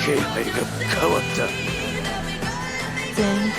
気配が変わった。全然。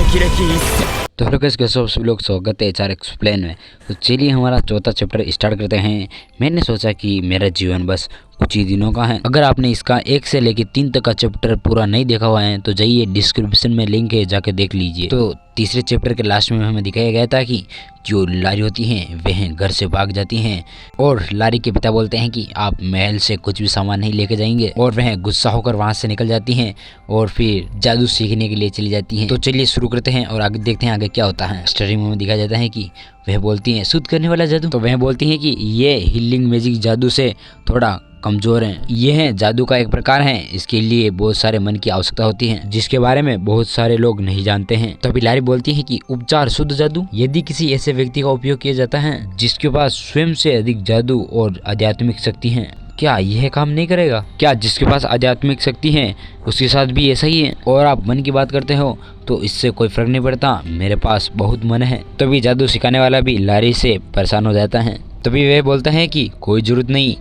霹靂一閃。तो hello guys, कैसे हो सभी लोग। स्वागत है एचआर एक्सप्लेन में। तो चलिए हमारा चौथा चैप्टर स्टार्ट करते हैं। मैंने सोचा कि मेरा जीवन बस कुछ ही दिनों का है। अगर आपने इसका 1 से लेकर 3 तक का चैप्टर पूरा नहीं देखा हुआ है तो जाइए, डिस्क्रिप्शन में लिंक है, जाके देख लीजिए। तो तीसरे चैप्टर के लास्ट में हमें दिखाया गया था कि जो लारी होती हैं वह घर से भाग जाती हैं और लारी के पिता बोलते हैं कि आप महल से कुछ भी सामान नहीं लेके जाएंगे, और वह गुस्सा होकर वहां से निकल जाती हैं और फिर जादू सीखने के लिए चली जाती हैं। तो चलिए शुरू करते हैं और आगे देखते हैं आगे क्या होता है। स्टोरी में दिखाया जाता है कि वह बोलती हैं शुद्ध करने वाला जादू। तो वह बोलती हैं कि ये हीलिंग मैजिक जादू से थोड़ा कमजोर हैं। यह जादू का एक प्रकार है, इसके लिए बहुत सारे मन की आवश्यकता होती है, जिसके बारे में बहुत सारे लोग नहीं जानते हैं। तभी लारी बोलती है कि उपचार शुद्ध जादू, यदि किसी ऐसे व्यक्ति का उपयोग किया जाता है जिसके पास स्वयं से अधिक जादू और आध्यात्मिक शक्ति है, क्या यह काम नहीं करेगा? क्या जिसके पास आध्यात्मिक शक्ति है उसके साथ भी ऐसा ही है? और आप मन की बात करते हो तो इससे कोई फर्क नहीं पड़ता, मेरे पास बहुत मन है। तभी जादू सिखाने वाला भी लारी से परेशान हो जाता है। तभी वह बोलता है कि कोई जरूरत नहीं।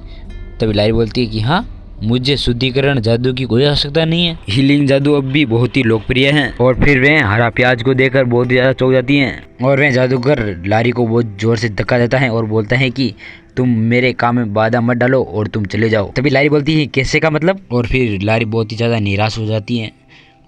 तभी लारी बोलती है कि हाँ, मुझे शुद्धिकरण जादू की कोई आवश्यकता नहीं है। हीलिंग जादू अब भी बहुत ही लोकप्रिय है। और फिर वह हरा प्याज को देखकर बहुत ही ज्यादा चौंक जाती हैं और वह जादूगर लारी को बहुत जोर से धक्का देता है और बोलता है कि तुम मेरे काम में बाधा मत डालो और तुम चले जाओ। तभी लारी बोलती है कैसे का मतलब? और फिर लारी बहुत ही ज्यादा निराश हो जाती है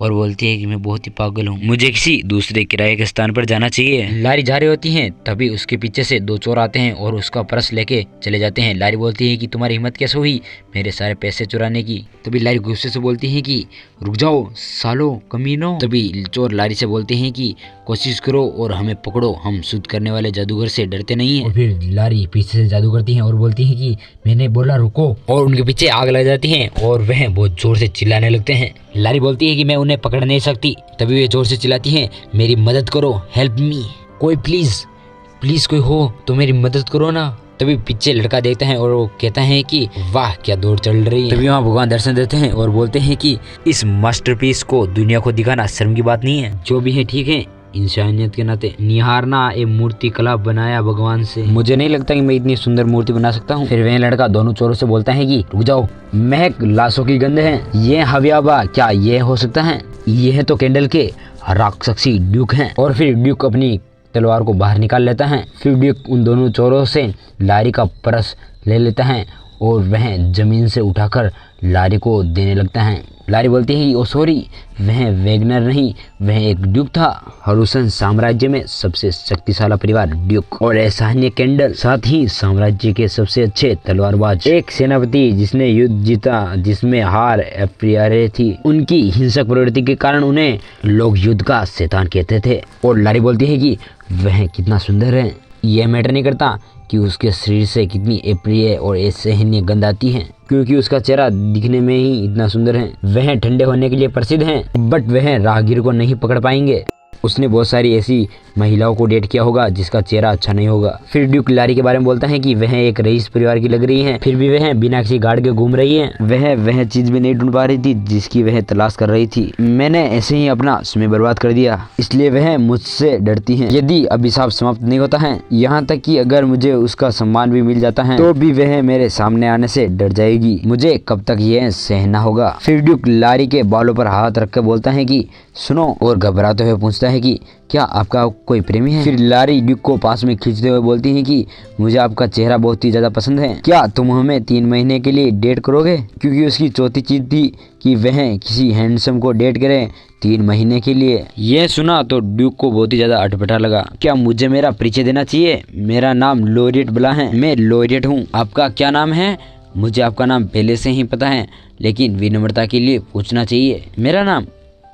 और बोलती है कि मैं बहुत ही पागल हूँ, मुझे किसी दूसरे किराए के स्थान पर जाना चाहिए। लारी जा रही होती हैं, तभी उसके पीछे से 2 चोर आते हैं और उसका पर्स लेके चले जाते हैं। लारी बोलती है कि तुम्हारी हिम्मत कैसे हुई मेरे सारे पैसे चुराने की? तभी लारी गुस्से से बोलती है कि रुक जाओ सालो कमीनों। तभी चोर लारी से बोलते हैं कि कोशिश करो और हमें पकड़ो, हम शुद्ध करने वाले जादूगर से डरते नहीं है। और फिर लारी पीछे से जादू करती है और बोलती है कि मैंने बोला रुको, और उनके पीछे आग लग जाती है और वह बहुत जोर से चिल्लाने लगते हैं। लारी बोलती है कि मैं उन्हें पकड़ नहीं सकती। तभी वे जोर से चिल्लाती हैं मेरी मदद करो, हेल्प मी, कोई प्लीज कोई हो तो मेरी मदद करो ना। तभी पीछे लड़का देखता है और वो कहता है कि वाह क्या दौड़ चल रही है। तभी वहाँ भगवान दर्शन देते हैं और बोलते हैं कि इस मास्टरपीस को दुनिया को दिखाना शर्म की बात नहीं है। जो भी है ठीक है, इंसानियत के नाते निहारना ए मूर्ति कला बनाया भगवान से, मुझे नहीं लगता कि मैं इतनी सुंदर मूर्ति बना सकता हूँ। फिर वह लड़का दोनों चोरों से बोलता है कि रुक जाओ, महक लाशों की गंध है, ये हवियाबा क्या ये हो सकता है? ये है तो कैंडल के राक्षसी ड्यूक हैं। और फिर ड्यूक अपनी तलवार को बाहर निकाल लेता है। फिर ड्यूक उन दोनों चोरों से लारी का पर्स ले लेता है और वह जमीन से उठाकर लारी को देने लगता है। लारी बोलती है ओ सॉरी, वह वैगनर नहीं, वह एक ड्यूक था। हरुसन साम्राज्य में सबसे शक्तिशाली परिवार ड्यूक और एहसानिया कैंडल, साथ ही साम्राज्य के सबसे अच्छे तलवारबाज, एक सेनापति जिसने युद्ध जीता जिसमें हार अप्रिय थी। उनकी हिंसक प्रवृत्ति के कारण उन्हें लोग युद्ध का शैतान कहते थे। और लारी बोलती है कि वह कितना सुंदर है, यह मैटर नहीं करता कि उसके शरीर से कितनी अप्रिय और असहनीय गंध आती है, क्योंकि उसका चेहरा दिखने में ही इतना सुंदर है। वह ठंडे होने के लिए प्रसिद्ध हैं, बट वह राहगीर को नहीं पकड़ पाएंगे। उसने बहुत सारी ऐसी महिलाओं को डेट किया होगा जिसका चेहरा अच्छा नहीं होगा। फिर ड्यूक लारी के बारे में बोलता है कि वह एक रईस परिवार की लग रही है, फिर भी वह बिना किसी गार्ड के घूम रही है। वह चीज भी नहीं ढूंढ पा रही थी जिसकी वह तलाश कर रही थी। मैंने ऐसे ही अपना समय बर्बाद कर दिया, इसलिए वह मुझसे डरती है। यदि अभिशाप समाप्त नहीं होता है, यहाँ तक कि अगर मुझे उसका सम्मान भी मिल जाता है तो भी वह मेरे सामने आने से डर जाएगी। मुझे कब तक यह सहना होगा? फिर ड्यूक लारी के बालों पर हाथ रख कर बोलता है कि सुनो, और घबराते हुए पूछता है कि क्या आपका कोई प्रेमी है? फिर लारी ड्यूक को पास में खींचते हुए बोलती है कि मुझे आपका चेहरा बहुत ही ज्यादा पसंद है, क्या तुम हमें 3 महीने के लिए डेट करोगे? क्योंकि उसकी चौथी चीज थी कि वह किसी हैंडसम को डेट करे 3 महीने के लिए। यह सुना तो ड्यूक को बहुत ही ज्यादा अटपटा लगा। क्या मुझे मेरा परिचय देना चाहिए? मेरा नाम लोरियट ब्ला है, मैं लोरियट हूँ। आपका क्या नाम है? मुझे आपका नाम पहले से ही पता है, लेकिन विनम्रता के लिए पूछना चाहिए।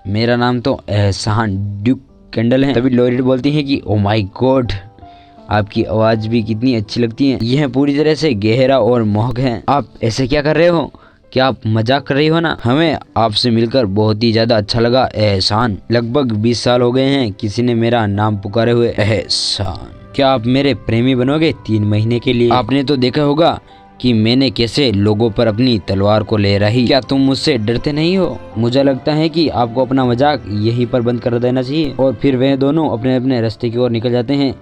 मेरा नाम तो एहसान ड्यूक कैंडल है। तभी लोरियट बोलती है कि ओ माय गॉड, आपकी आवाज भी कितनी अच्छी लगती है, यह पूरी तरह से गहरा और मोहक है। आप ऐसे क्या कर रहे हो? क्या आप मजाक कर रही हो ना? हमें आपसे मिलकर बहुत ही ज्यादा अच्छा लगा एहसान। लगभग 20 साल हो गए हैं किसी ने मेरा नाम पुकारे हुए एहसान। क्या आप मेरे प्रेमी बनोगे 3 महीने के लिए? आपने तो देखा होगा कि मैंने कैसे लोगों पर अपनी तलवार को लहराई। क्या तुम मुझसे डरते नहीं हो? मुझे लगता है कि आपको अपना मजाक यहीं पर बंद कर देना चाहिए। और फिर वह दोनों अपने अपने रास्ते की ओर निकल जाते हैं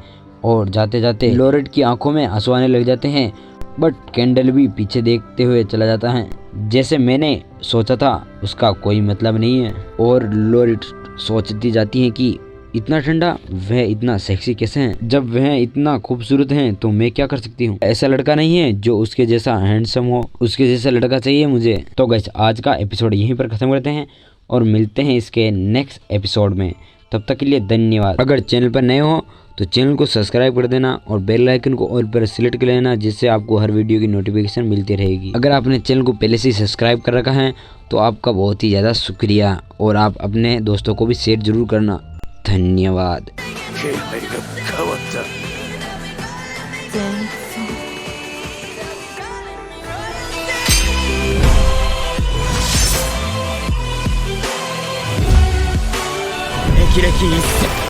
और जाते जाते लॉरेट की आंखों में आंसू आने लग जाते हैं। बट कैंडल भी पीछे देखते हुए चला जाता है। जैसे मैंने सोचा था उसका कोई मतलब नहीं है। और लॉरेट सोचती जाती है कि इतना ठंडा, वह इतना सेक्सी कैसे हैं? जब वह इतना खूबसूरत हैं तो मैं क्या कर सकती हूँ? ऐसा लड़का नहीं है जो उसके जैसा हैंडसम हो, उसके जैसा लड़का चाहिए मुझे। तो गाइस आज का एपिसोड यहीं पर खत्म करते हैं और मिलते हैं इसके नेक्स्ट एपिसोड में। तब तक के लिए धन्यवाद। अगर चैनल पर नए हो तो चैनल को सब्सक्राइब कर देना और बेल आइकन को ऑल पर सिलेक्ट कर लेना, जिससे आपको हर वीडियो की नोटिफिकेशन मिलती रहेगी। अगर आपने चैनल को पहले से ही सब्सक्राइब कर रखा है तो आपका बहुत ही ज़्यादा शुक्रिया, और आप अपने दोस्तों को भी शेयर जरूर करना। धन्यवाद। 気配が変わった。前奏霹靂一閃。